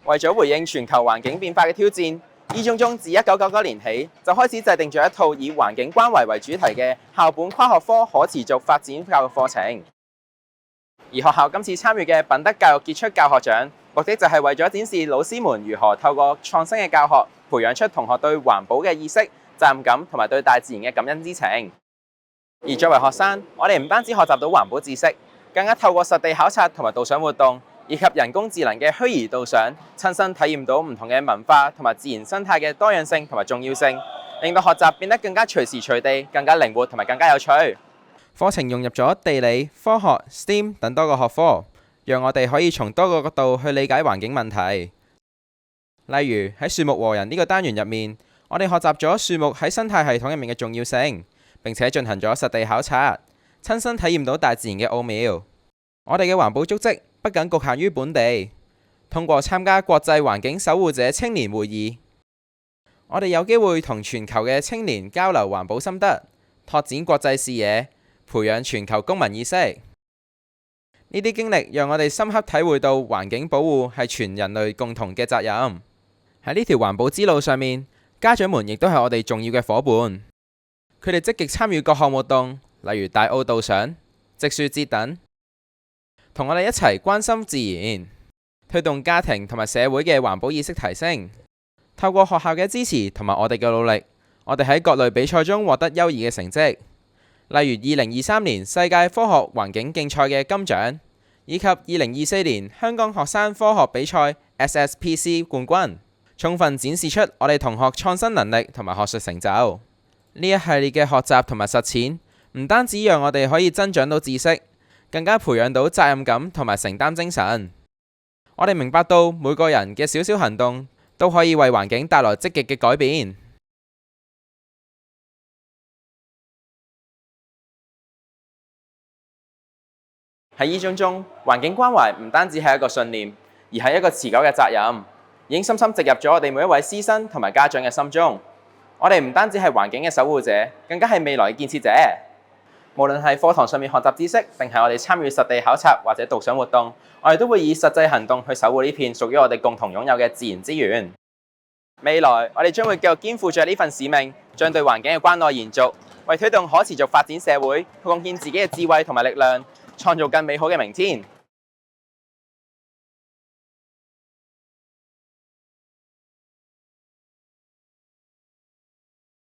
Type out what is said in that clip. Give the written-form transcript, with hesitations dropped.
為咗回應全球環境變化嘅挑戰，E中中自1999年起就開始制定咗一套以環境關懷為主題嘅校本跨學科可持續發展教育課程。而學校今次參與嘅品德教育傑出教學獎，目的就係為咗展示老師們如何透過創新嘅教學，培養出同學對環保嘅意識、責任感同埋對大自然嘅感恩之情。而作為學生，我哋唔單止學習到環保知識，更加透過實地考察同埋導賞活動，以及人工智能嘅虛擬導賞，親身體驗到唔同嘅文化同埋自然生態嘅多樣性同埋重要性，令到學習變得更加隨時隨地、更加靈活同埋更加有趣。課程融入咗地理、科學、STEAM 等多個學科，讓我哋可以從多個角度去理解環境問題。例如喺樹木和人呢個單元入面，我哋學習咗樹木喺生態系統入面嘅重要性，並且進行咗實地考察，親身體驗到大自然嘅奧妙。我哋嘅環保足跡不僅局限於本地，通過參加國際環境守護者青年會議，我哋有機會同全球嘅青年交流環保心得，拓展國際視野，培養全球公民意識。呢啲經歷讓我哋深刻體會到環境保護係全人類共同嘅責任。喺呢條環保之路上面，家長們亦都係我哋重要嘅夥伴。佢哋積極參與各項活動，例如大澳導賞、植樹節等，同我哋一齊關心自然，推動家庭同埋社會嘅環保意識提升。透過學校嘅支持同埋我哋嘅努力，我哋喺各類比賽中獲得優異嘅成績，例如2023年世界科學環境競賽嘅金獎，以及2024年香港學生科學比賽 SSPC 冠軍，充分展示出我哋同學創新能力同埋學術成就。呢一系列嘅學習同埋實踐，唔單止讓我哋可以增長到知識，更加培養到責任感同埋承擔精神。我哋明白到每個人嘅小小行動都可以為環境帶來積極嘅改變。喺E中中，環境關懷唔單止係一個信念，而係一個持久嘅責任，已經深深植入咗我哋每一位師生同埋家長嘅心中。我哋唔單止係環境嘅守護者，更加係未來嘅建設者。無論係課堂上面學習知識，定係我哋參與實地考察或者導賞活動，我哋都會以實際行動去守護呢片屬於我哋共同擁有嘅自然資源。未來我哋將會繼續肩負着呢份使命，將對環境嘅關愛延續，為推動可持續發展社會，去貢獻自己嘅智慧同埋力量，創造更美好嘅明天。